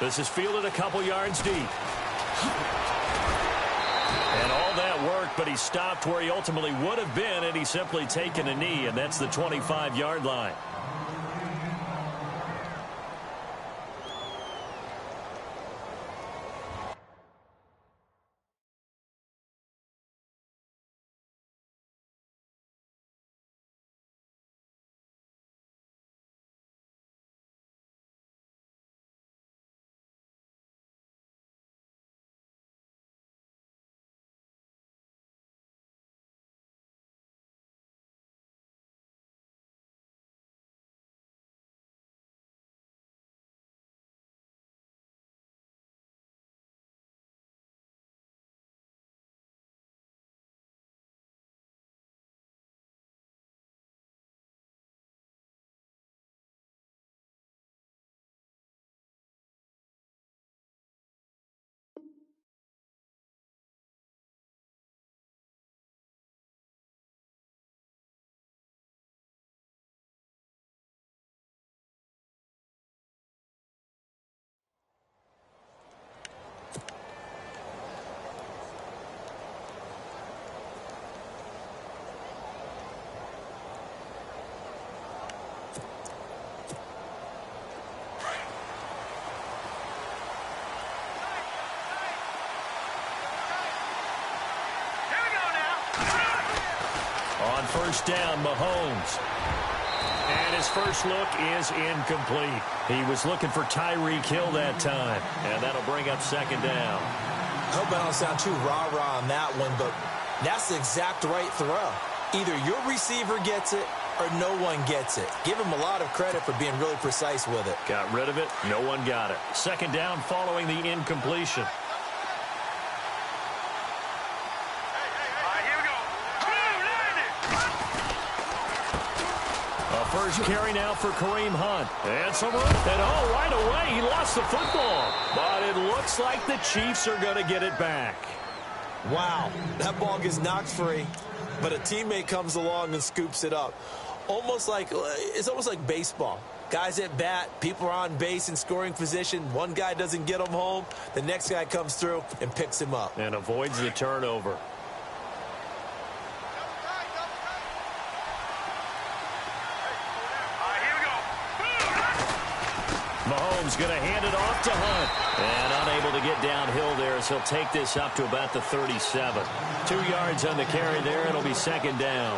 This is fielded a couple yards deep. And all that work, but he stopped where he ultimately would have been, and he's simply taken a knee, and that's the 25-yard line. On first down, Mahomes. And his first look is incomplete. He was looking for Tyreek Hill that time. And that'll bring up second down. I hope I don't sound too rah-rah on that one, but that's the exact right throw. Either your receiver gets it or no one gets it. Give him a lot of credit for being really precise with it. Got rid of it. No one got it. Second down following the incompletion. First carry now for Kareem Hunt. And some room. And right away, he lost the football. But it looks like the Chiefs are going to get it back. Wow, that ball gets knocked free, but a teammate comes along and scoops it up. It's almost like baseball. Guys at bat, people are on base in scoring position. One guy doesn't get him home. The next guy comes through and picks him up. And avoids the turnover. Mahomes going to hand it off to Hunt. And unable to get downhill there, so he'll take this up to about the 37. 2 yards on the carry there. It'll be second down.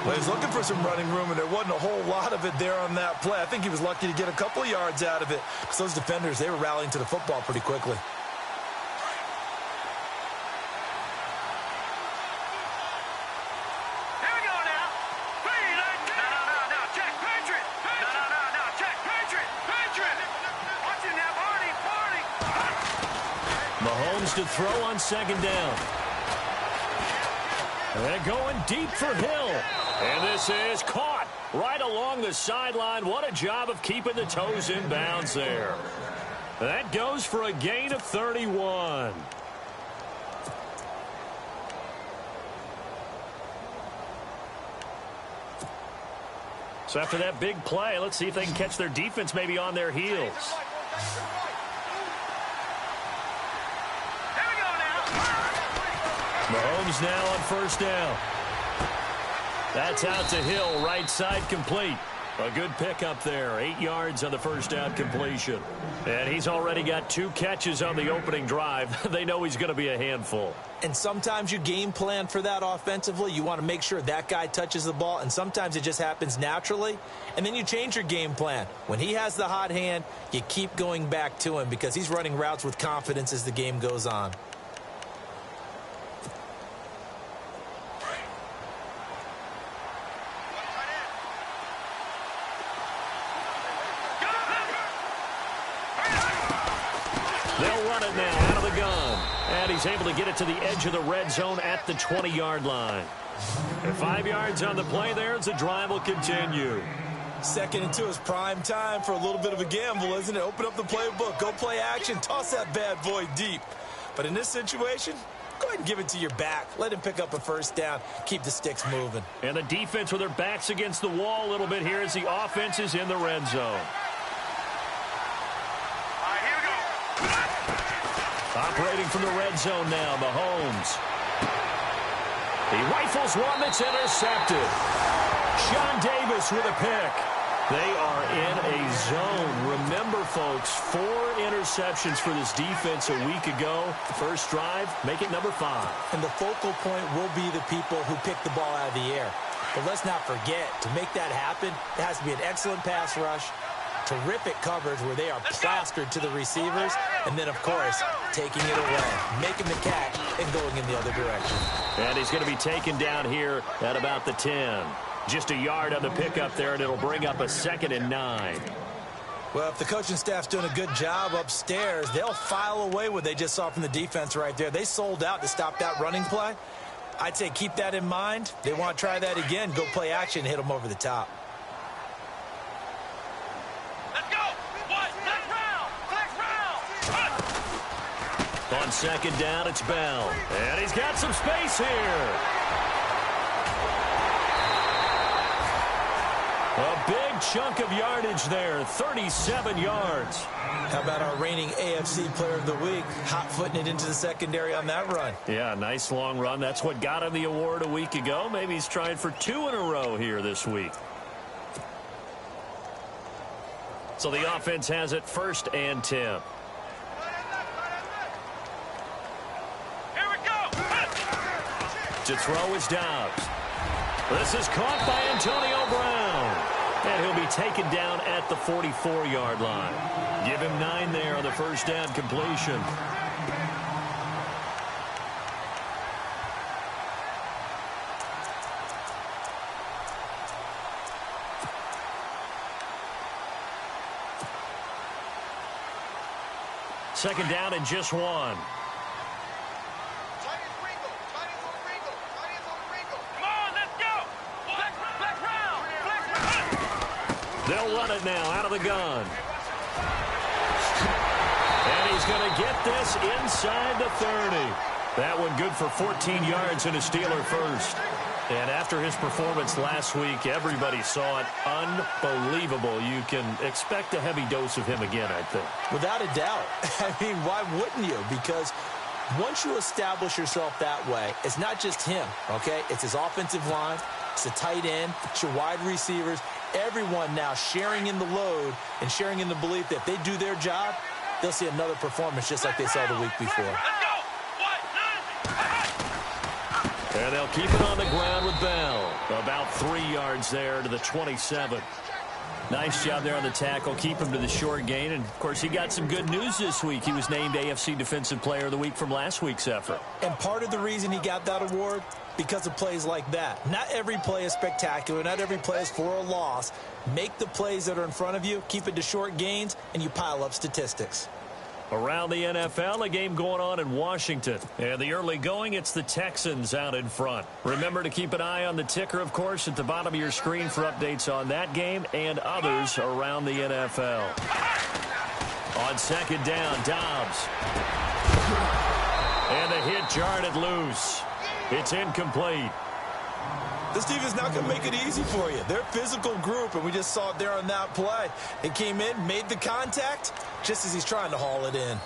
Well, he's looking for some running room, and there wasn't a whole lot of it there on that play. I think he was lucky to get a couple of yards out of it because those defenders, they were rallying to the football pretty quickly. Mahomes to throw on second down. And going deep for Hill. And this is caught right along the sideline. What a job of keeping the toes in bounds there. That goes for a gain of 31. So after that big play, let's see if they can catch their defense maybe on their heels. Mahomes now on first down. That's out to Hill, right side complete. A good pickup there. 8 yards on the first down completion. And he's already got 2 catches on the opening drive. They know he's going to be a handful. And sometimes you game plan for that offensively. You want to make sure that guy touches the ball, and sometimes it just happens naturally. And then you change your game plan. When he has the hot hand, you keep going back to him because he's running routes with confidence as the game goes on. They'll run it now out of the gun. And he's able to get it to the edge of the red zone at the 20-yard line. And 5 yards on the play there as the drive will continue. Second and 2 is prime time for a little bit of a gamble, isn't it? Open up the playbook, go play action, toss that bad boy deep. But in this situation, go ahead and give it to your back. Let him pick up a first down. Keep the sticks moving. And the defense with their backs against the wall a little bit here as the offense is in the red zone. All right, here we go. Operating from the red zone now, Mahomes. He rifles one that's intercepted. Sean Davis with a pick. They are in a zone. Remember, folks, 4 interceptions for this defense a week ago. First drive, make it number 5. And the focal point will be the people who pick the ball out of the air. But let's not forget, to make that happen, it has to be an excellent pass rush, terrific coverage where they are plastered to the receivers, and then, of course, taking it away, making the catch, and going in the other direction. And he's going to be taken down here at about the 10. Just a yard on the pickup there, and it'll bring up a 2nd and 9. Well, if the coaching staff's doing a good job upstairs, they'll file away what they just saw from the defense right there. They sold out to stop that running play. I'd say keep that in mind. They want to try that again, go play action, hit them over the top. Let's go! Next round! On 2nd down, it's Bell. And he's got some space here. A big chunk of yardage there, 37 yards. How about our reigning AFC Player of the Week, hot-footing it into the secondary on that run? Yeah, nice long run. That's what got him the award a week ago. Maybe he's trying for 2 in a row here this week. So the offense has it 1st and 10. Here we go! To throw is Dobbs. This is caught by Antonio Brown. And he'll be taken down at the 44-yard line. Give him 9 there on the first down completion. Second down and just 1. They'll run it now out of the gun. And he's going to get this inside the 30. That one good for 14 yards and a Steeler first. And after his performance last week, everybody saw it. Unbelievable. You can expect a heavy dose of him again, I think. Without a doubt. I mean, why wouldn't you? Because once you establish yourself that way, it's not just him, okay? It's his offensive line. It's the tight end. It's your wide receivers. Everyone now sharing in the load and sharing in the belief that if they do their job, they'll see another performance just like they saw the week before. And they'll keep it on the ground with Bell. About 3 yards there to the 27. Nice job there on the tackle. Keep him to the short gain. And, of course, he got some good news this week. He was named AFC Defensive Player of the Week from last week's effort. And part of the reason he got that award, because of plays like that. Not every play is spectacular. Not every play is for a loss. Make the plays that are in front of you, keep it to short gains, and you pile up statistics. Around the NFL, a game going on in Washington. And the early going, it's the Texans out in front. Remember to keep an eye on the ticker, of course, at the bottom of your screen for updates on that game and others around the NFL. On 2nd down, Dobbs. And the hit jarred it loose. It's incomplete. This team is not going to make it easy for you. They're a physical group, and we just saw it there on that play. They came in, made the contact, just as he's trying to haul it in.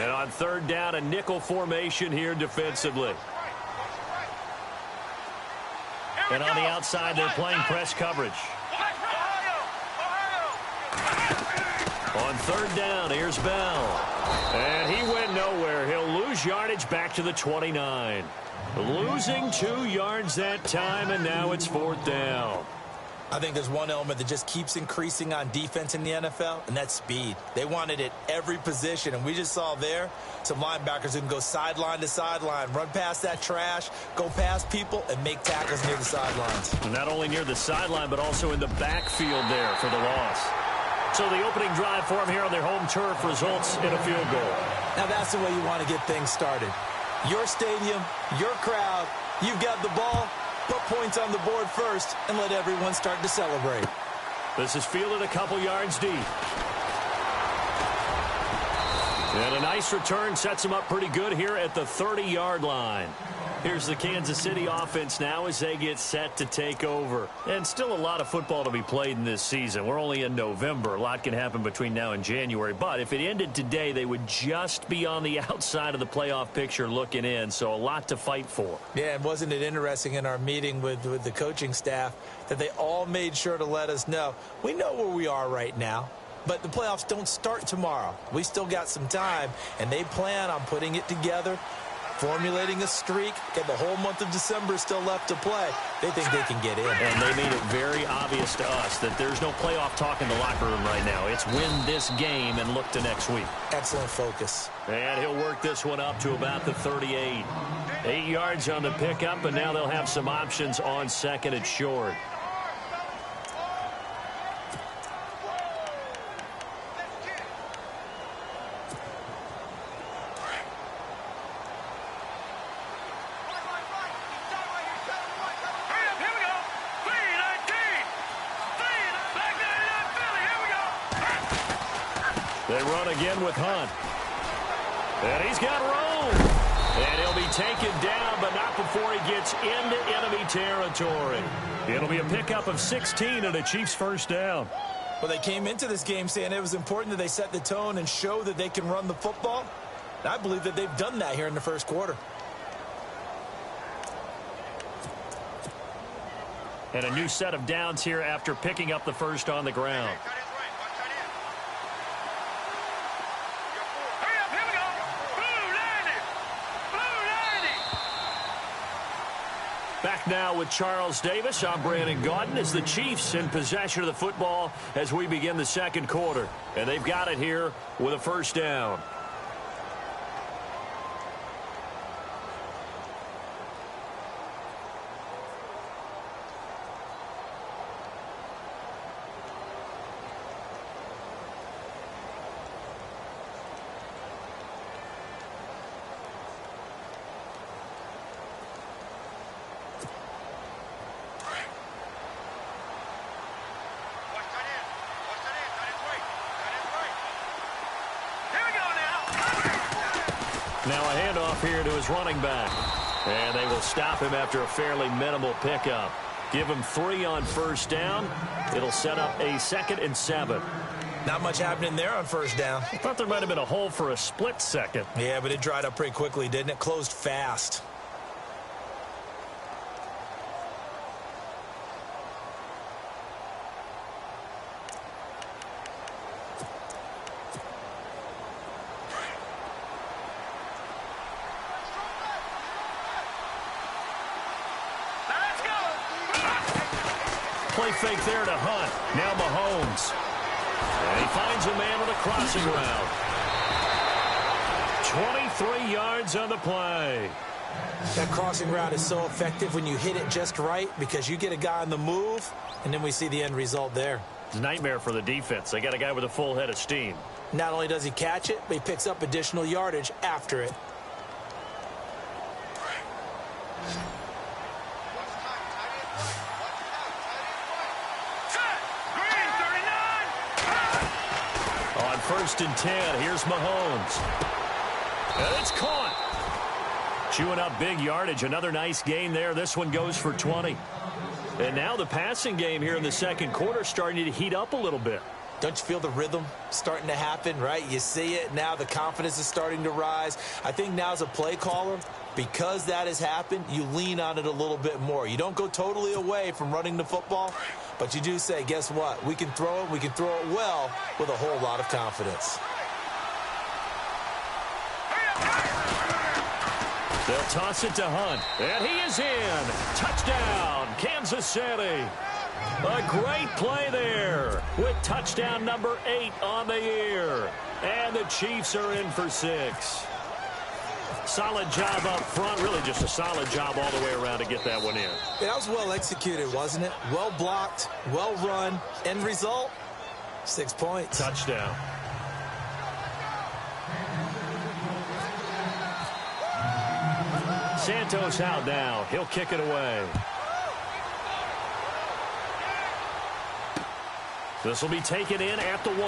And on 3rd down, a nickel formation here defensively. And on the outside, they're playing press coverage. On 3rd down, here's Bell. And he went nowhere. He'll lose yardage back to the 29. Losing 2 yards that time, and now it's 4th down. I think there's one element that just keeps increasing on defense in the NFL, and that's speed. They want it at every position, and we just saw there some linebackers who can go sideline to sideline, run past that trash, go past people, and make tackles near the sidelines. Not only near the sideline, but also in the backfield there for the loss. So the opening drive for them here on their home turf results in a field goal. Now that's the way you want to get things started. Your stadium, your crowd, you've got the ball. Put points on the board first and let everyone start to celebrate. This is fielded a couple yards deep. And a nice return sets them up pretty good here at the 30-yard line. Here's the Kansas City offense now as they get set to take over. And still a lot of football to be played in this season. We're only in November. A lot can happen between now and January. But if it ended today, they would just be on the outside of the playoff picture looking in. So a lot to fight for. Yeah, and wasn't it interesting in our meeting with the coaching staff that they all made sure to let us know, we know where we are right now. But the playoffs don't start tomorrow. We still got some time, and they plan on putting it together, formulating a streak. Get the whole month of December still left to play. They think they can get in. And they made it very obvious to us that there's no playoff talk in the locker room right now. It's win this game and look to next week. Excellent focus. And he'll work this one up to about the 38. 8 yards on the pickup, and now they'll have some options on second and short. They run again with Hunt. And he's got room. And he'll be taken down, but not before he gets into enemy territory. It'll be a pickup of 16 and a Chiefs first down. Well, they came into this game saying it was important that they set the tone and show that they can run the football. And I believe that they've done that here in the first quarter. And a new set of downs here after picking up the first on the ground. Back now with Charles Davis. I'm Brandon Gaudin as the Chiefs in possession of the football as we begin the second quarter. And they've got it here with a first down. Now a handoff here to his running back. And they will stop him after a fairly minimal pickup. Give him 3 on first down. It'll set up a 2nd and 7. Not much happening there on first down. I thought there might have been a hole for a split second. Yeah, but it dried up pretty quickly, didn't it? Closed fast. Play fake there to Hunt. Now Mahomes. And he finds a man with a crossing route. 23 yards on the play. That crossing route is so effective when you hit it just right because you get a guy on the move, and then we see the end result there. It's a nightmare for the defense. They got a guy with a full head of steam. Not only does he catch it, but he picks up additional yardage after it. First and 10. Here's Mahomes. And it's caught. Chewing up big yardage. Another nice gain there. This one goes for 20. And now the passing game here in the second quarter starting to heat up a little bit. Don't you feel the rhythm starting to happen, right? You see it now. The confidence is starting to rise. I think now as a play caller, because that has happened, you lean on it a little bit more. You don't go totally away from running the football, but you do say, guess what? We can throw it. We can throw it well with a whole lot of confidence. They'll toss it to Hunt. And he is in. Touchdown, Kansas City. A great play there with touchdown number 8 on the year. And the Chiefs are in for 6. Solid job up front. Really just a solid job all the way around to get that one in. Yeah, that was well executed, wasn't it? Well blocked, well run. End result, 6 points. Touchdown. Santos out now. He'll kick it away. This will be taken in at the 1.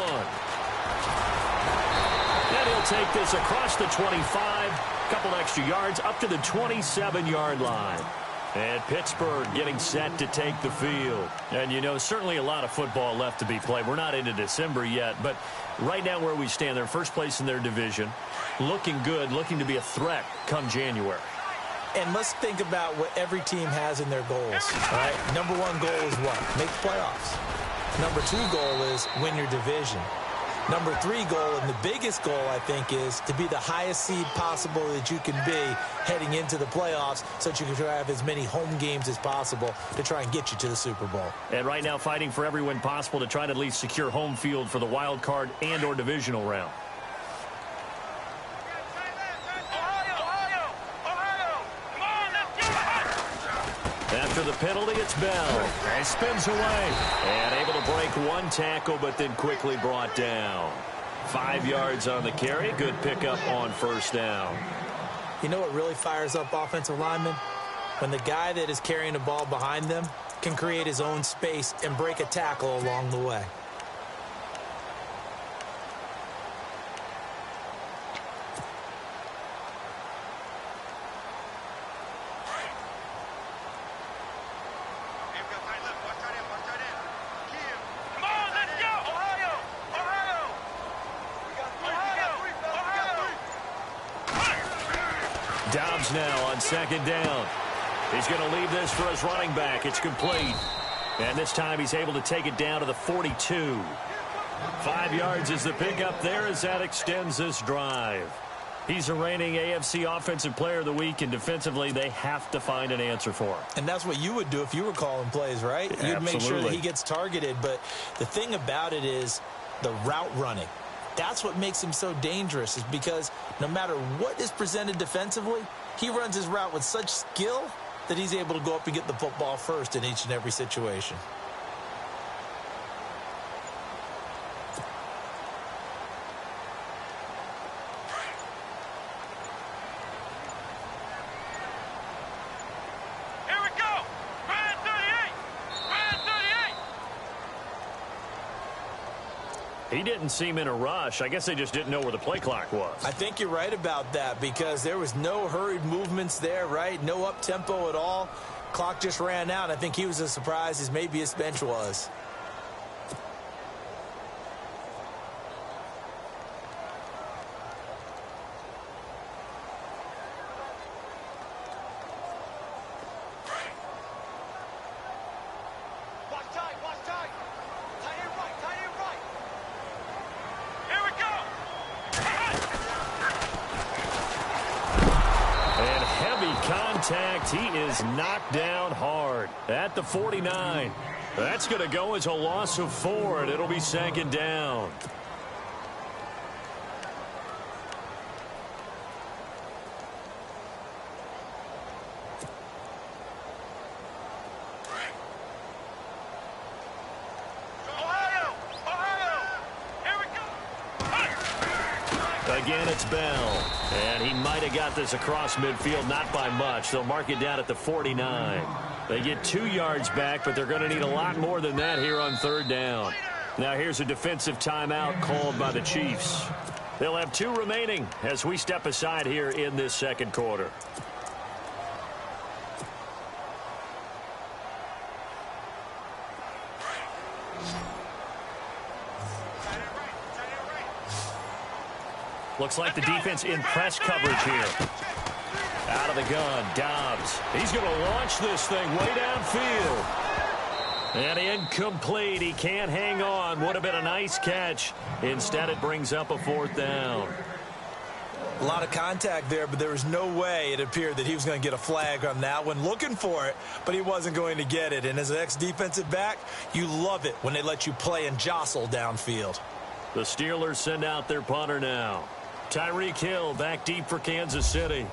And he'll He'll take this across the 25, a couple extra yards, up to the 27-yard line. And Pittsburgh getting set to take the field. And, you know, certainly a lot of football left to be played. We're not into December yet, but right now where we stand, they're first place in their division, looking good, looking to be a threat come January. And let's think about what every team has in their goals, all right? Number one goal is what? Make the playoffs. Number two goal is win your division. Number three goal, and the biggest goal, I think, is to be the highest seed possible that you can be heading into the playoffs so that you can try to have as many home games as possible to try and get you to the Super Bowl. And right now fighting for every win possible to try to at least secure home field for the wild card and or divisional round. After the penalty, it's Bell. He spins away. And able to break one tackle, but then quickly brought down. 5 yards on the carry. Good pickup on first down. You know what really fires up offensive linemen? When the guy that is carrying the ball behind them can create his own space and break a tackle along the way. Dobbs now on second down. He's going to leave this for his running back. It's complete. And this time he's able to take it down to the 42. 5 yards is the pickup there as that extends this drive. He's the reigning AFC Offensive Player of the Week, and defensively they have to find an answer for him. And that's what you would do if you were calling plays, right? You'd make sure that he gets targeted. But the thing about it is the route running. That's what makes him so dangerous, is because no matter what is presented defensively, he runs his route with such skill that he's able to go up and get the football first in each and every situation. He didn't seem in a rush. I guess they just didn't know where the play clock was. I think you're right about that, because there was no hurried movements there, right? No up-tempo at all. Clock just ran out. I think he was as surprised as maybe his bench was. He is knocked down hard at the 49. That's going to go as a loss of 4, and it'll be second down. Again, it's Bell. And he might have got this across midfield, not by much. They'll mark it down at the 49. They get 2 yards back, but they're going to need a lot more than that here on third down. Now here's a defensive timeout called by the Chiefs. They'll have 2 remaining as we step aside here in this second quarter. Looks like the defense in press coverage here. Out of the gun, Dobbs. He's going to launch this thing way downfield. And incomplete. He can't hang on. Would have been a nice catch. Instead, it brings up a 4th down. A lot of contact there, but there was no way it appeared that he was going to get a flag on that one. Looking for it, but he wasn't going to get it. And as an ex-defensive back, you love it when they let you play and jostle downfield. The Steelers send out their punter now. Tyreek Hill back deep for Kansas City.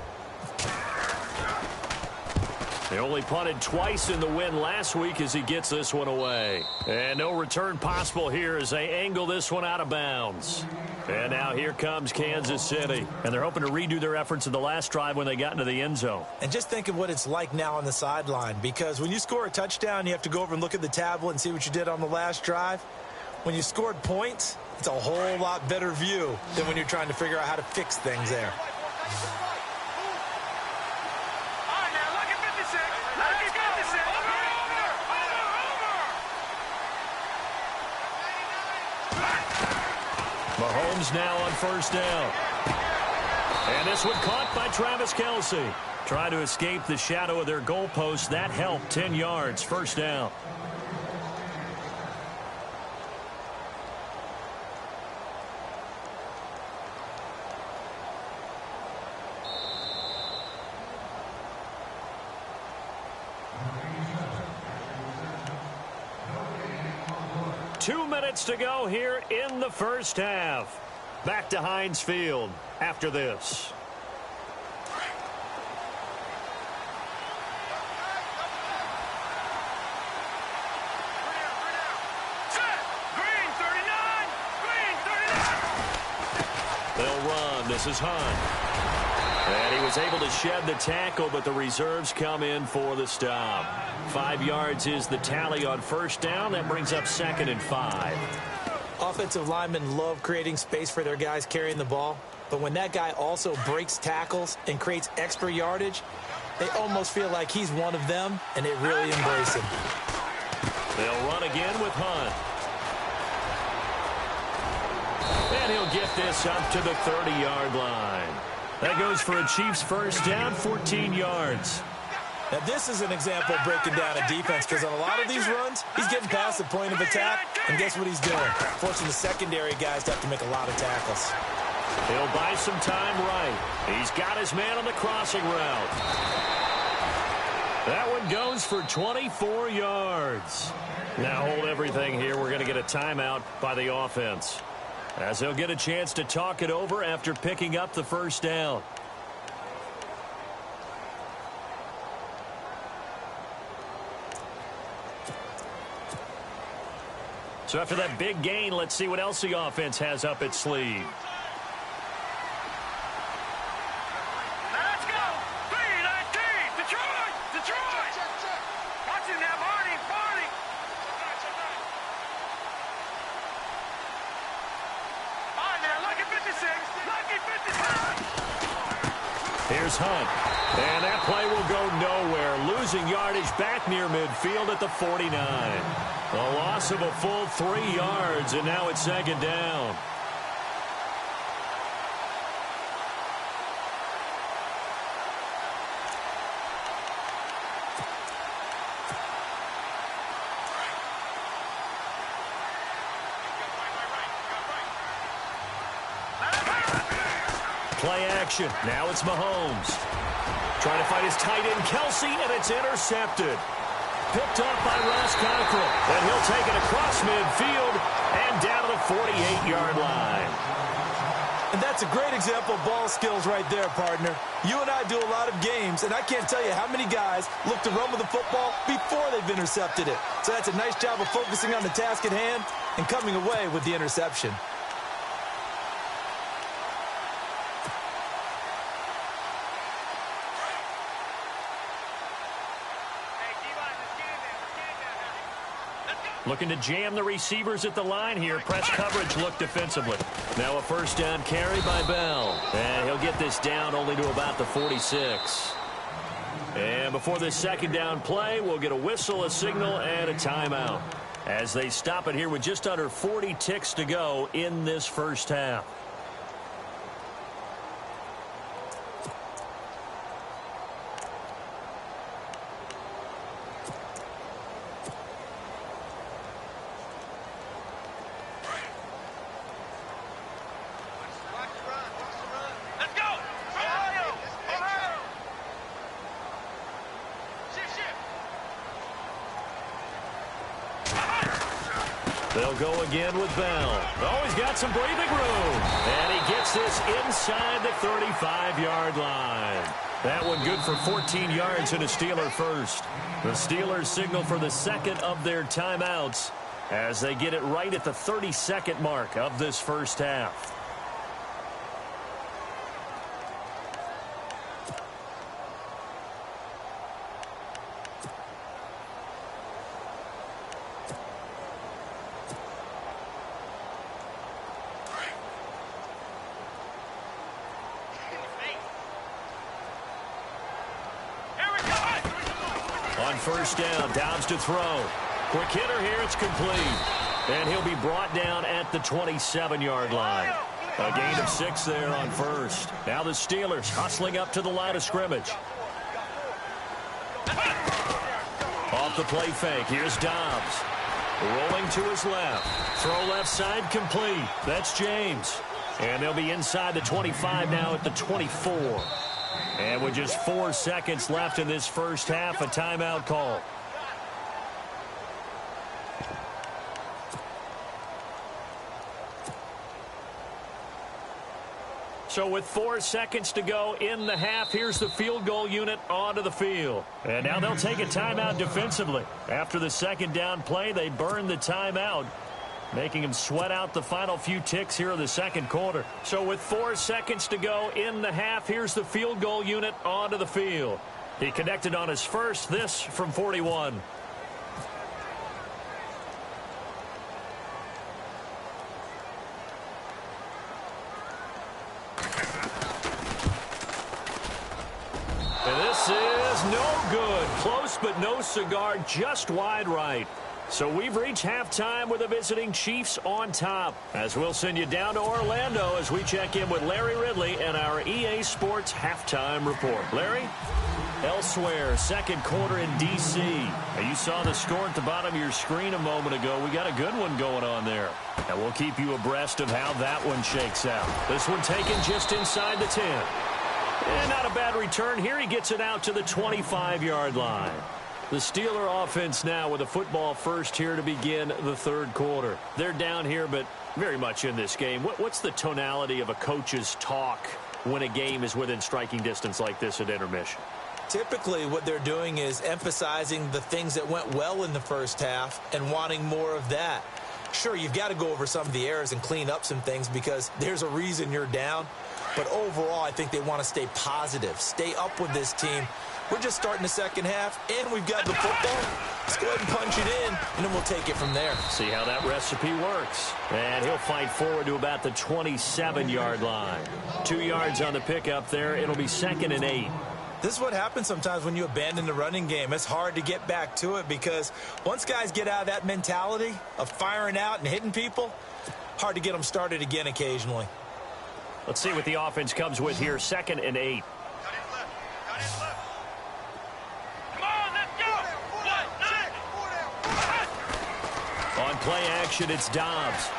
They only punted twice in the win last week as he gets this one away. And no return possible here as they angle this one out of bounds. And now here comes Kansas City. And they're hoping to redo their efforts in the last drive when they got into the end zone. And just think of what it's like now on the sideline, because when you score a touchdown, you have to go over and look at the tablet and see what you did on the last drive. When you scored points, It's a whole lot better view than when you're trying to figure out how to fix things there. Mahomes now on first down. And this one caught by Travis Kelce. Trying to escape the shadow of their goalpost. That helped. 10 yards, first down. Two minutes to go here in the first half. Back to Heinz Field after this. They'll run. This is Hunt. And he was able to shed the tackle, but the reserves come in for the stop. 5 yards is the tally on first down. That brings up 2nd and 5. Offensive linemen love creating space for their guys carrying the ball, but when that guy also breaks tackles and creates extra yardage, they almost feel like he's one of them, and they really embrace him. They'll run again with Hunt. And he'll get this up to the 30-yard line. That goes for a Chiefs first down, 14 yards. Now, this is an example of breaking down a defense, because on a lot of these runs, he's getting past the point of attack, and guess what he's doing? Forcing the secondary guys to have to make a lot of tackles. He'll buy some time right. He's got his man on the crossing route. That one goes for 24 yards. Now hold everything here. We're going to get a timeout by the offense, as they'll get a chance to talk it over after picking up the first down. So after that big gain, let's see what else the offense has up its sleeve. Let's go! 3-19! Detroit! Detroit! Watch him now, Marty! Marty! On now, lucky 56! Lucky 56! Here's Hunt. And that play will go nowhere. Losing yardage back near midfield at the 49. A loss of a full 3 yards, and now it's 2nd down. Play action. Now it's Mahomes. Trying to find his tight end, Kelce, and it's intercepted. Picked up by Ross Cockrell. And he'll take it across midfield and down to the 48-yard line. And that's a great example of ball skills right there, partner. You and I do a lot of games, and I can't tell you how many guys look to run with the football before they've intercepted it. So that's a nice job of focusing on the task at hand and coming away with the interception. Looking to jam the receivers at the line here. Press coverage look defensively. Now a first down carry by Bell. And he'll get this down only to about the 46. And before this second down play, we'll get a whistle, a signal, and a timeout, as they stop it here with just under 40 ticks to go in this first half. They'll go again with Bell. Oh, he's got some breathing room. And he gets this inside the 35-yard line. That one good for 14 yards and a Steeler first. The Steelers signal for the second of their timeouts as they get it right at the 30-second mark of this first half. On first down, Dobbs to throw. Quick hitter here, it's complete. And he'll be brought down at the 27-yard line. A gain of 6 there on first. Now the Steelers hustling up to the line of scrimmage. Off the play fake, here's Dobbs. Rolling to his left. Throw left side complete. That's James. And they'll be inside the 25 now at the 24. And with just 4 seconds left in this first half, a timeout call. So with 4 seconds to go in the half, here's the field goal unit onto the field. And now they'll take a timeout defensively. After the second down play, they burn the timeout, making them sweat out the final few ticks here in the second quarter. So with 4 seconds to go in the half, here's the field goal unit onto the field. He connected on his first, this from 41. This is no good. Close but no cigar, just wide right. So we've reached halftime with the visiting Chiefs on top. As we'll send you down to Orlando as we check in with Larry Ridley and our EA Sports halftime report. Larry? Elsewhere, second quarter in D.C. Now, you saw the score at the bottom of your screen a moment ago. We got a good one going on there. And we'll keep you abreast of how that one shakes out. This one taken just inside the 10. And not a bad return here. He gets it out to the 25-yard line. The Steeler offense now with a football first here to begin the third quarter. They're down here, but very much in this game. What's the tonality of a coach's talk when a game is within striking distance like this at intermission? Typically, what they're doing is emphasizing the things that went well in the first half and wanting more of that. Sure, you've got to go over some of the errors and clean up some things because there's a reason you're down. But overall, I think they want to stay positive, stay up with this team. We're just starting the second half, and we've got the football. Let's go ahead and punch it in, and then we'll take it from there. See how that recipe works. And he'll fight forward to about the 27-yard line. 2 yards on the pickup there. It'll be 2nd and 8. This is what happens sometimes when you abandon the running game. It's hard to get back to it because once guys get out of that mentality of firing out and hitting people, hard to get them started again occasionally. Let's see what the offense comes with here. 2nd and 8. On play action, it's Dobbs.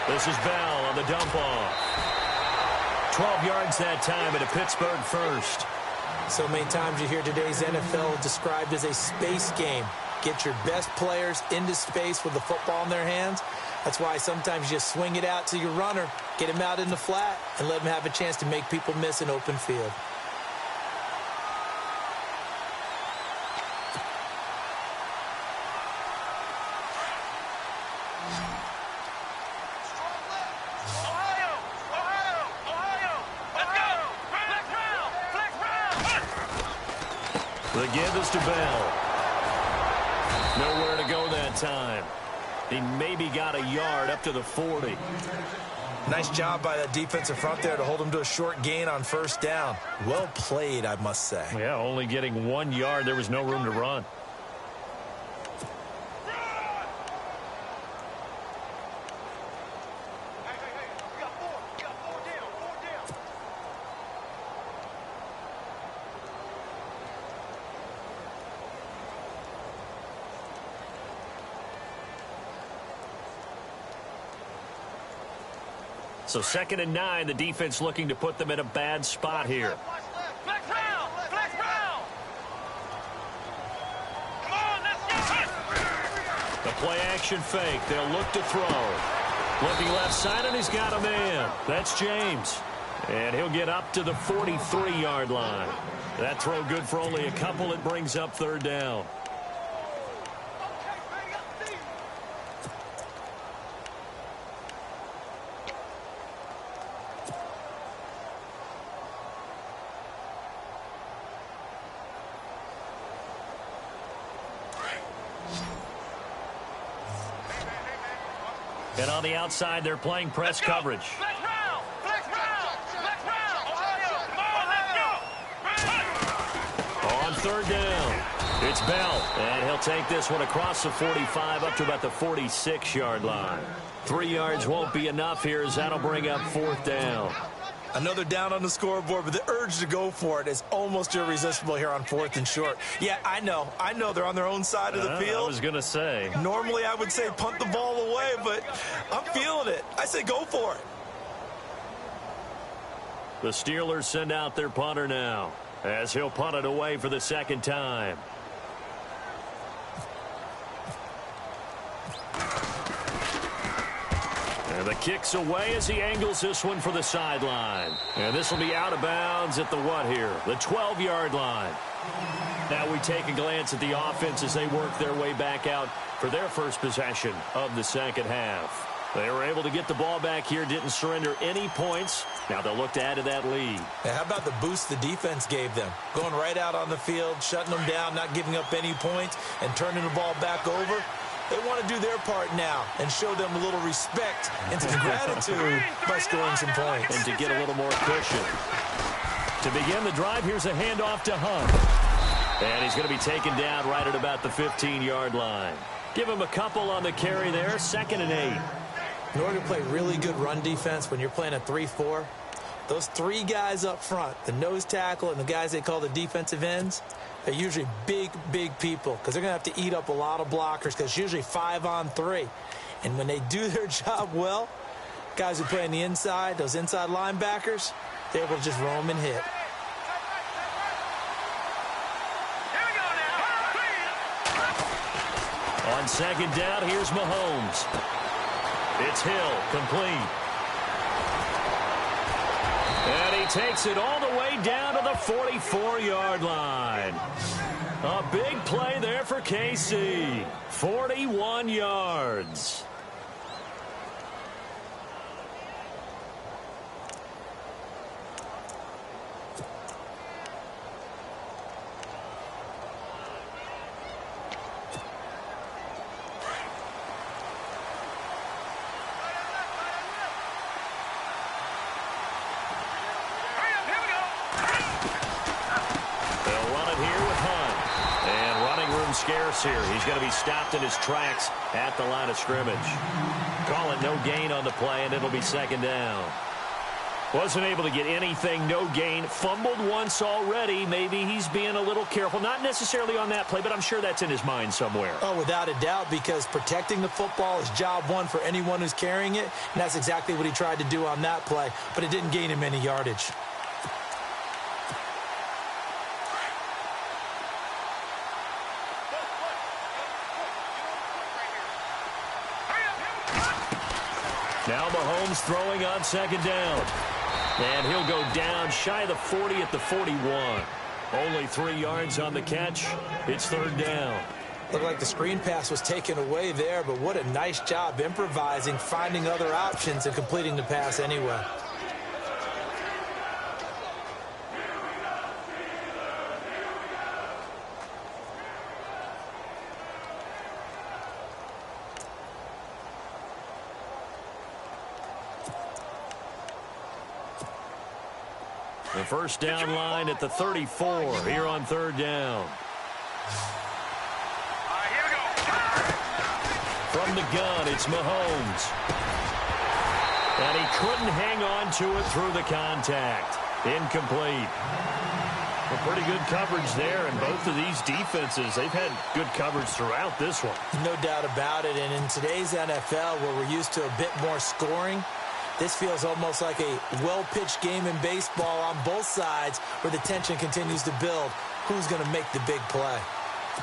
This is Bell on the dump off. 12 yards that time and a Pittsburgh first. So many times you hear today's NFL described as a space game. Get your best players into space with the football in their hands. That's why sometimes you just swing it out to your runner, get him out in the flat, and let him have a chance to make people miss an open field. The give is to Bell. Nowhere to go that time. He maybe got a yard up to the 40. Nice job by that defensive front there to hold him to a short gain on first down. Well played, I must say. Yeah, only getting 1 yard. There was no room to run. So 2nd and 9, the defense looking to put them in a bad spot here. Flex round! Flex round! Come on, let's go! The play action fake. They'll look to throw. Looking left side, and he's got a man. That's James. And he'll get up to the 43-yard line. That throw good for only a couple. It brings up 3rd down. And on the outside, they're playing press coverage. Flex round! Flex round! Flex round! Ohio! Come on, let's go! On third down. It's Bell, and he'll take this one across the 45 up to about the 46-yard line. 3 yards won't be enough here as that'll bring up fourth down. Another down on the scoreboard, but the urge to go for it is almost irresistible here on fourth and short. Yeah, I know they're on their own side of the field. I was going to say. Normally I would say punt the ball away, but I'm feeling it. I say go for it. The Steelers send out their punter now as he'll punt it away for the second time. And the kick's away as he angles this one for the sideline. And this will be out of bounds at the what here? The 12-yard line. Now we take a glance at the offense as they work their way back out for their first possession of the second half. They were able to get the ball back here, didn't surrender any points. Now they'll look to add to that lead. Now, how about the boost the defense gave them? Going right out on the field, shutting them down, not giving up any points, and turning the ball back over. They want to do their part now and show them a little respect and some gratitude by scoring some points. And to get a little more cushion. To begin the drive, here's a handoff to Hunt. And he's going to be taken down right at about the 15-yard line. Give him a couple on the carry there, 2nd and 8. In order to play really good run defense when you're playing a 3-4, those 3 guys up front, the nose tackle and the guys they call the defensive ends, they're usually big, big people because they're going to have to eat up a lot of blockers because it's usually 5-on-3. And when they do their job well, guys who play on the inside, those inside linebackers, they're able to just roam and hit. On second down, here's Mahomes. It's Hill, complete. And he takes it all the way down to the 44-yard line. A big play there for KC. 41 yards. Scarce here. He's going to be stopped in his tracks at the line of scrimmage. Call it no gain on the play, and it'll be second down. Wasn't able to get anything, no gain. Fumbled once already. Maybe he's being a little careful. Not necessarily on that play, but I'm sure that's in his mind somewhere. Oh, without a doubt, because protecting the football is job one for anyone who's carrying it, and that's exactly what he tried to do on that play, but it didn't gain him any yardage. Now Mahomes throwing on second down. And he'll go down shy of the 40 at the 41. Only 3 yards on the catch. It's third down. Looked like the screen pass was taken away there, but what a nice job improvising, finding other options, and completing the pass anyway. The first down line at the 34 here on third down. Here we go. From the gun, it's Mahomes. And he couldn't hang on to it through the contact. Incomplete. Well, pretty good coverage there, and both of these defenses, they've had good coverage throughout this one. No doubt about it, and in today's NFL, where we're used to a bit more scoring, this feels almost like a well-pitched game in baseball on both sides where the tension continues to build. Who's going to make the big play?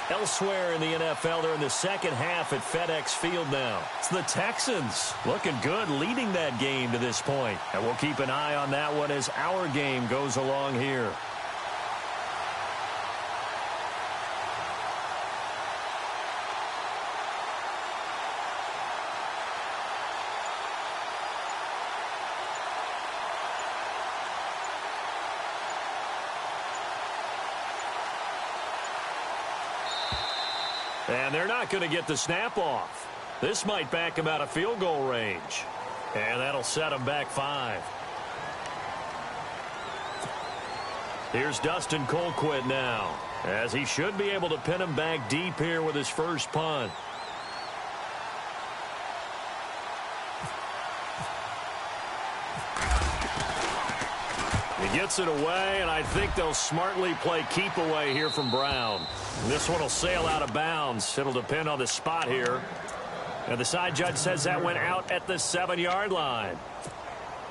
Elsewhere in the NFL, they're in the second half at FedEx Field now. It's the Texans looking good, leading that game to this point. And we'll keep an eye on that one as our game goes along here. And they're not going to get the snap off. This might back them out of field goal range. And that'll set them back 5. Here's Dustin Colquitt now, as he should be able to pin him back deep here with his first punt. He gets it away, and I think they'll smartly play keep away here from Brown. This one will sail out of bounds. It'll depend on the spot here. And the side judge says that went out at the 7-yard line.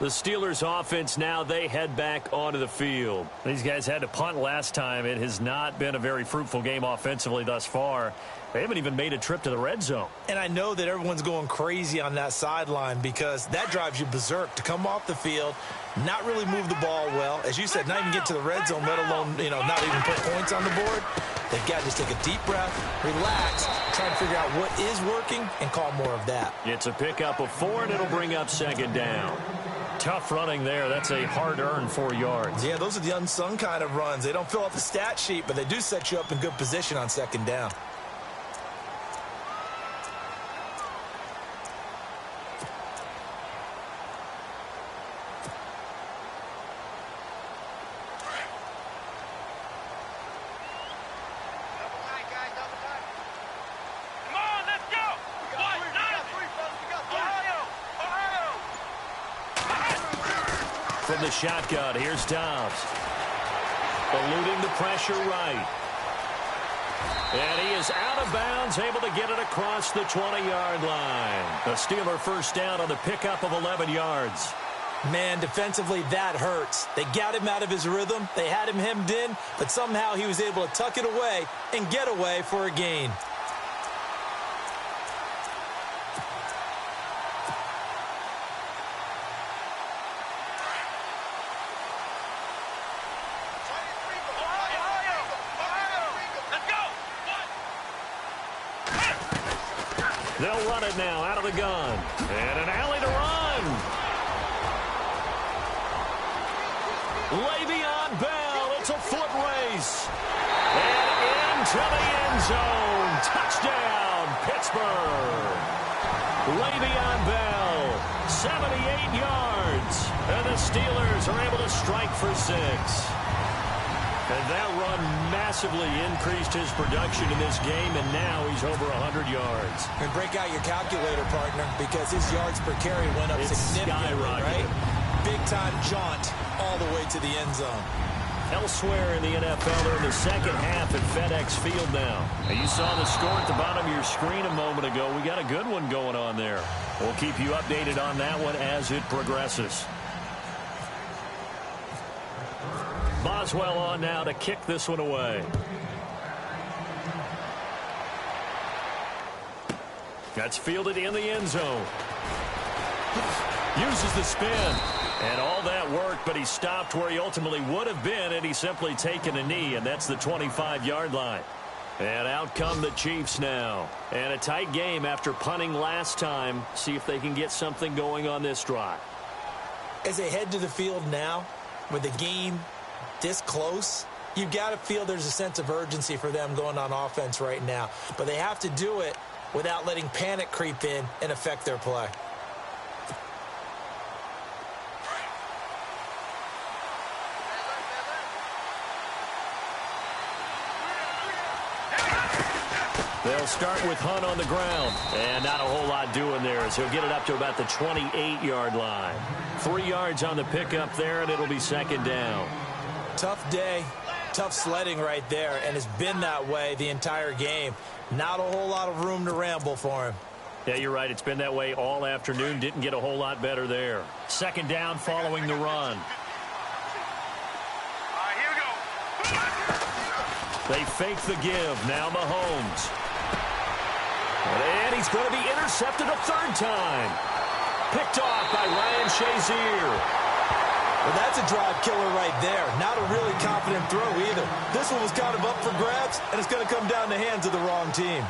The Steelers offense now, they head back onto the field. These guys had to punt last time. It has not been a very fruitful game offensively thus far. They haven't even made a trip to the red zone. And I know that everyone's going crazy on that sideline because that drives you berserk to come off the field, not really move the ball well. As you said, not even get to the red zone, let alone, not even put points on the board. They've got to just take a deep breath, relax, try and figure out what is working, and call more of that. It's a pickup of 4, and it'll bring up second down. Tough running there. That's a hard-earned 4 yards. Yeah, those are the unsung kind of runs. They don't fill out the stat sheet, but they do set you up in good position on second down. From the shotgun, here's Dobbs. Eluding the pressure right. And he is out of bounds, able to get it across the 20-yard line. A Steeler first down on the pickup of 11 yards. Man, defensively, that hurts. They got him out of his rhythm. They had him hemmed in, but somehow he was able to tuck it away and get away for a gain. They'll run it now out of the gun. And an alley to run. Le'Veon Bell, it's a foot race. And into the end zone. Touchdown, Pittsburgh. Le'Veon Bell, 78 yards. And the Steelers are able to strike for 6. And that run massively increased his production in this game, and now he's over 100 yards. And break out your calculator, partner, because his yards per carry went up significantly, right? Big-time jaunt all the way to the end zone. Elsewhere in the NFL, they're in the second half at FedEx Field now. And you saw the score at the bottom of your screen a moment ago. We got a good one going on there. We'll keep you updated on that one as it progresses. Boswell on now to kick this one away. That's fielded in the end zone. Uses the spin. And all that worked, but he stopped where he ultimately would have been had he simply taken a knee, and that's the 25-yard line. And out come the Chiefs now. And a tight game after punting last time. See if they can get something going on this drive. As they head to the field now, with the game this close, you've got to feel there's a sense of urgency for them going on offense right now. But they have to do it without letting panic creep in and affect their play. They'll start with Hunt on the ground. And not a whole lot doing there as he'll get it up to about the 28-yard line. 3 yards on the pickup there, and it'll be second down. Tough day, tough sledding right there, and it's been that way the entire game. Not a whole lot of room to ramble for him. Yeah, you're right. It's been that way all afternoon. Didn't get a whole lot better there. Second down following the run. Here we go. They fake the give. Now Mahomes. And he's going to be intercepted a third time. Picked off by Ryan Shazier. Well, that's a drive killer right there. Not a really confident throw either. This one was kind of up for grabs, and it's going to come down the hands of the wrong team.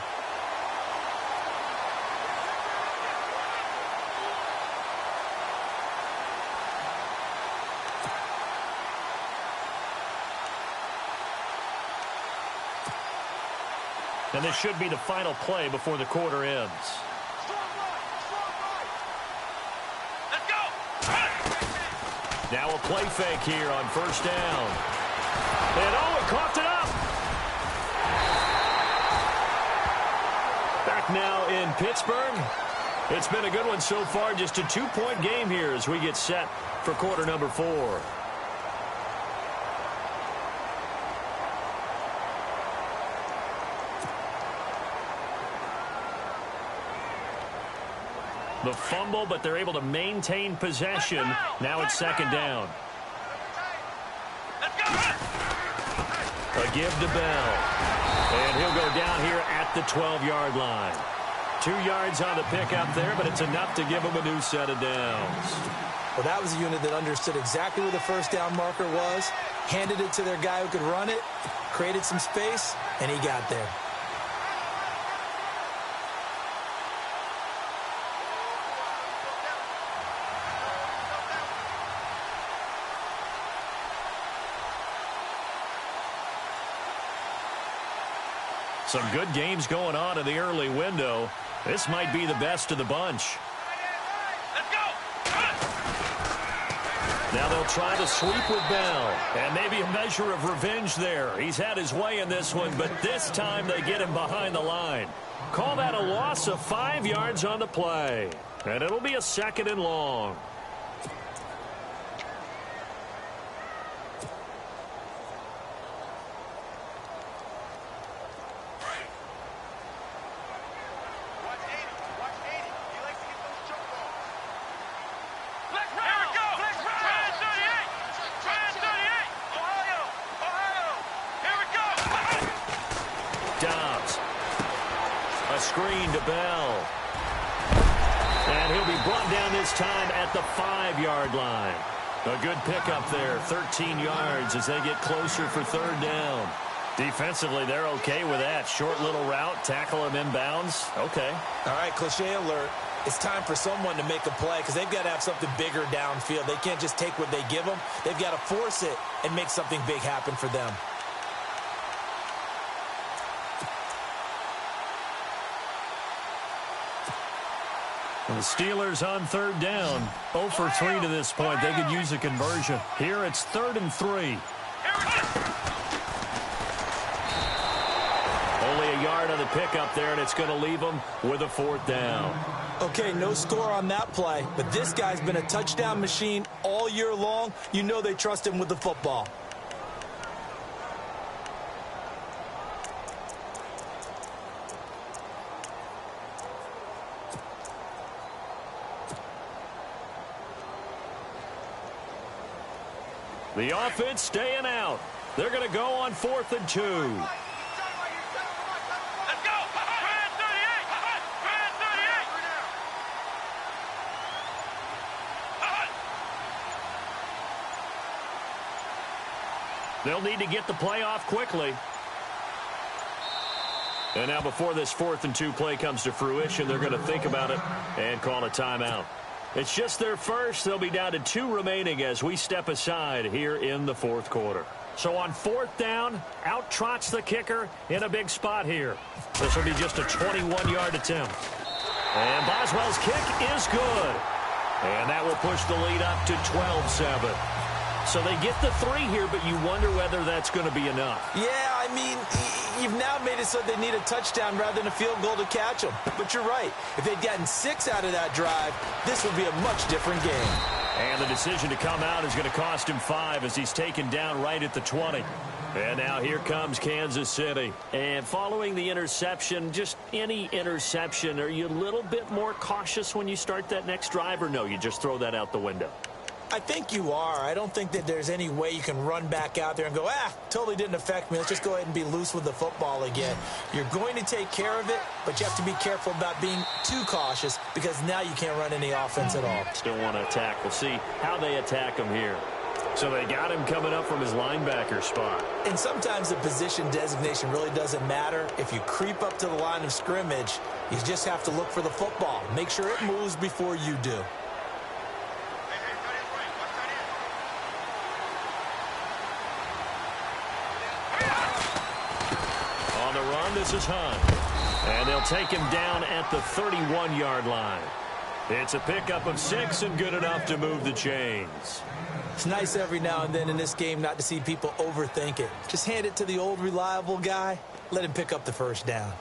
And this should be the final play before the quarter ends. Let's go. Now a play fake here on first down. And he coughed it up. Back now in Pittsburgh. It's been a good one so far. Just a 2-point game here as we get set for quarter number 4. The fumble, but they're able to maintain possession. Now it's second down. A give to Bell. And he'll go down here at the 12-yard line. 2 yards on the pickup there, but it's enough to give him a new set of downs. Well, that was a unit that understood exactly where the first down marker was, handed it to their guy who could run it, created some space, and he got there. Some good games going on in the early window. This might be the best of the bunch. Let's go. Now they'll try to sweep with Bell. And maybe a measure of revenge there. He's had his way in this one, but this time they get him behind the line. Call that a loss of 5 yards on the play. And it'll be a second and long. Screen to Bell. And he'll be brought down this time at the 5-yard line. A good pickup there, 13 yards as they get closer for third down. Defensively, they're okay with that. Short little route, tackle him inbounds. Okay. All right, cliche alert. It's time for someone to make a play because they've got to have something bigger downfield. They can't just take what they give them. They've got to force it and make something big happen for them. The Steelers on third down. 0 for 3 to this point. They could use a conversion. Here it's 3rd and 3. Only a yard on the pickup there, and it's going to leave them with a 4th down. Okay, no score on that play, but this guy's been a touchdown machine all year long. You know they trust him with the football. The offense staying out. They're going to go on 4th and 2. Let's go. Brand 38. Brand 38. They'll need to get the play off quickly. And now before this 4th and 2 play comes to fruition, they're going to think about it and call a timeout. It's just their first. They'll be down to 2 remaining as we step aside here in the 4th quarter. So on 4th down, out trots the kicker in a big spot here. This will be just a 21-yard attempt. And Boswell's kick is good. And that will push the lead up to 12-7. So they get the 3 here, but you wonder whether that's going to be enough. Yeah, I mean, you've now made it so they need a touchdown rather than a field goal to catch them. But you're right. If they'd gotten 6 out of that drive, this would be a much different game. And the decision to come out is going to cost him 5 as he's taken down right at the 20. And now here comes Kansas City. And following the interception, just any interception, are you a little bit more cautious when you start that next drive, or no, you just throw that out the window? I think you are. I don't think that there's any way you can run back out there and go, totally didn't affect me. Let's just go ahead and be loose with the football again. You're going to take care of it, but you have to be careful about being too cautious because now you can't run any offense at all. Still want to attack. We'll see how they attack him here. So they got him coming up from his linebacker spot. And sometimes the position designation really doesn't matter. If you creep up to the line of scrimmage, you just have to look for the football. Make sure it moves before you do. This is Hunt. And they'll take him down at the 31-yard line. It's a pickup of 6 and good enough to move the chains. It's nice every now and then in this game not to see people overthink it. Just hand it to the old reliable guy. Let him pick up the first down.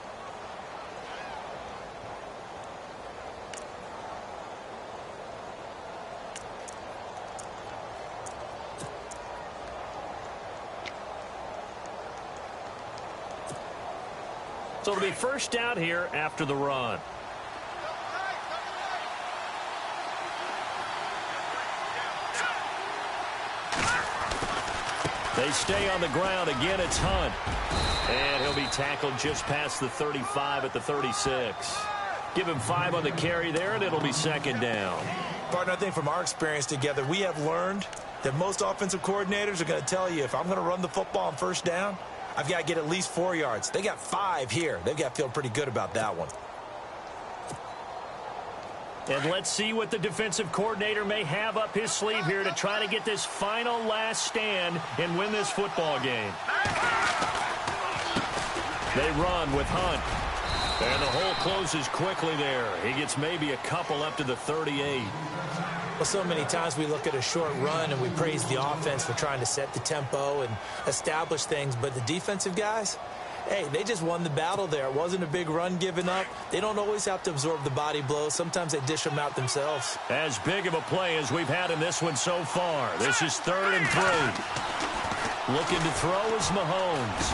So it'll be first down here after the run. They stay on the ground. Again, it's Hunt. And he'll be tackled just past the 35 at the 36. Give him 5 on the carry there, and it'll be second down. Partner, I think from our experience together, we have learned that most offensive coordinators are going to tell you, if I'm going to run the football on first down, I've got to get at least 4 yards. They got 5 here. They've got to feel pretty good about that one. And let's see what the defensive coordinator may have up his sleeve here to try to get this final last stand and win this football game. They run with Hunt. And the hole closes quickly there. He gets maybe a couple up to the 38. Well, so many times we look at a short run and we praise the offense for trying to set the tempo and establish things. But the defensive guys, hey, they just won the battle there. It wasn't a big run given up. They don't always have to absorb the body blows. Sometimes they dish them out themselves. As big of a play as we've had in this one so far. This is 3rd and 3. Looking to throw is Mahomes.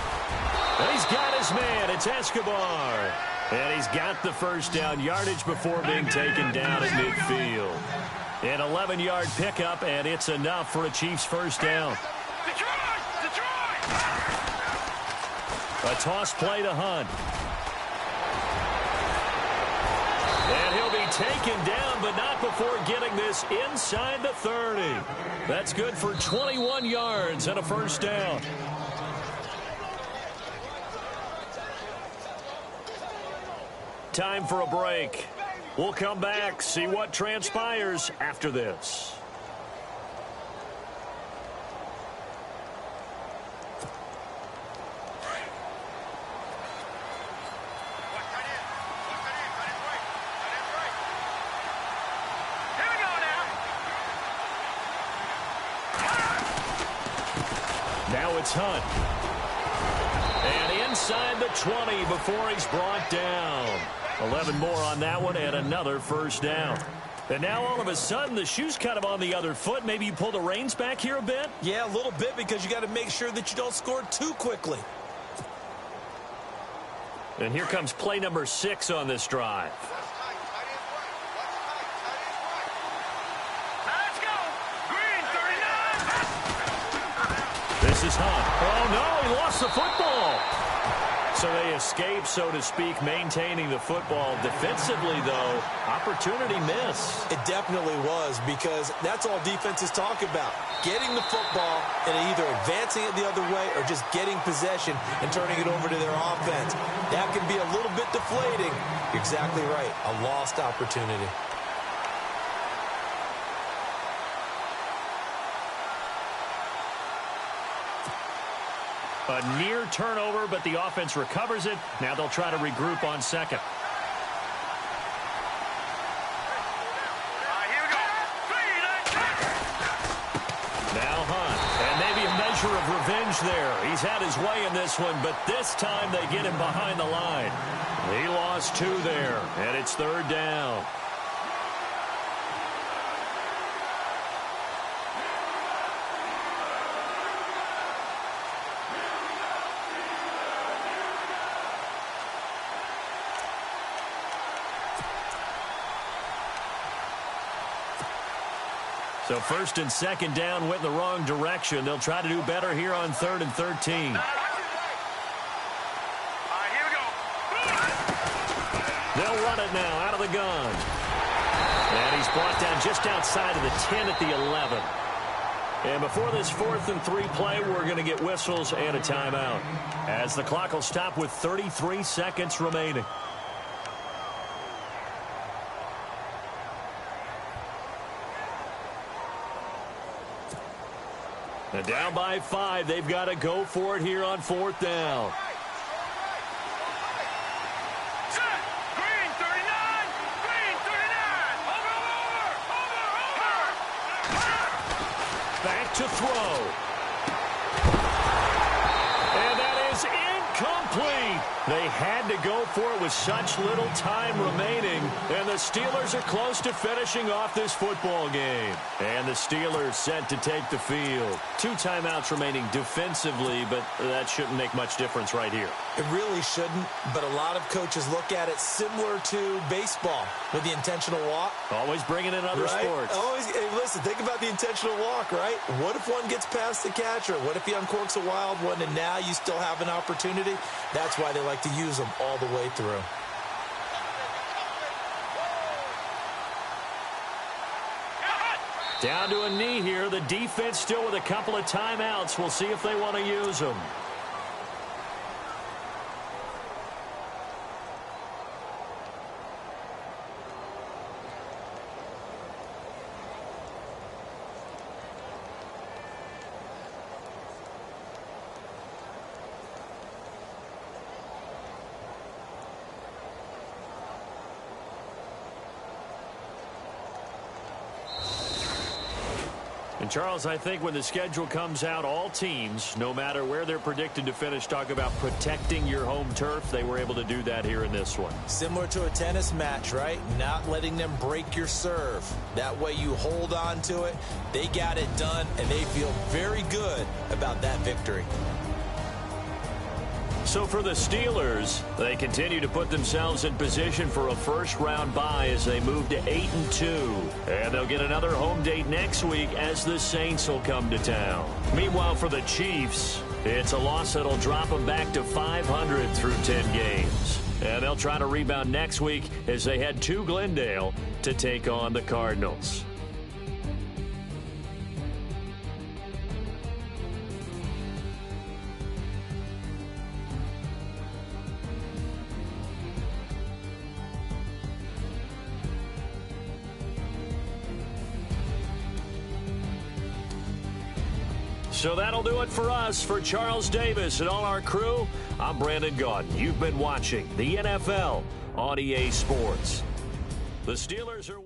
And he's got his man. It's Escobar. And he's got the first down yardage before being taken down at midfield. An 11-yard pickup, and it's enough for a Chiefs first down. A toss play to Hunt. And he'll be taken down, but not before getting this inside the 30. That's good for 21 yards and a first down. Time for a break. We'll come back, see what transpires after this. Now it's Hunt. And inside the 20 before he's brought down. 11 more on that one and another first down. And now all of a sudden the shoe's kind of on the other foot. Maybe you pull the reins back here a bit? Yeah, a little bit, because you got to make sure that you don't score too quickly. And here comes play number 6 on this drive. Let's go. Green 39. This is Hunt. Oh no, he lost the football. So they escape, so to speak, maintaining the football. Defensively, though, opportunity miss. It definitely was, because that's all defenses talk about. Getting the football and either advancing it the other way or just getting possession and turning it over to their offense. That can be a little bit deflating. You're exactly right. A lost opportunity. A near turnover, but the offense recovers it. Now they'll try to regroup on second. Here we go. Now Hunt. And maybe a measure of revenge there. He's had his way in this one, but this time they get him behind the line. He lost 2 there, and it's 3rd down. So 1st and 2nd down went in the wrong direction. They'll try to do better here on 3rd and 13. Here we go. They'll run it now out of the gun. And he's brought down just outside of the 10 at the 11. And before this 4th and 3 play, we're going to get whistles and a timeout, as the clock will stop with 33 seconds remaining. And down by 5, they've got to go for it here on 4th down. Set. Green 39. Green 39. Over. Back to throw. And that is incomplete. They had to go for it with such little time remaining, and the Steelers are close to finishing off this football game. And the Steelers set to take the field. 2 timeouts remaining defensively, but that shouldn't make much difference right here. It really shouldn't, but a lot of coaches look at it similar to baseball with the intentional walk. Always bringing in other sports. Always, hey, listen, think about the intentional walk, right? What if one gets past the catcher? What if he uncorks a wild one and now you still have an opportunity? That's why they like to use them all the way through. Down to a knee here. The defense still with a couple of timeouts. We'll see if they want to use them. And Charles, I think when the schedule comes out, all teams, no matter where they're predicted to finish, talk about protecting your home turf. They were able to do that here in this one. Similar to a tennis match, right? Not letting them break your serve. That way you hold on to it. They got it done, and they feel very good about that victory. So for the Steelers, they continue to put themselves in position for a first-round bye as they move to 8-2. And they'll get another home date next week as the Saints will come to town. Meanwhile, for the Chiefs, it's a loss that'll drop them back to 500 through 10 games. And they'll try to rebound next week as they head to Glendale to take on the Cardinals. So that'll do it for us. For Charles Davis and all our crew, I'm Brandon Gaudin. You've been watching the NFL on EA Sports. The Steelers are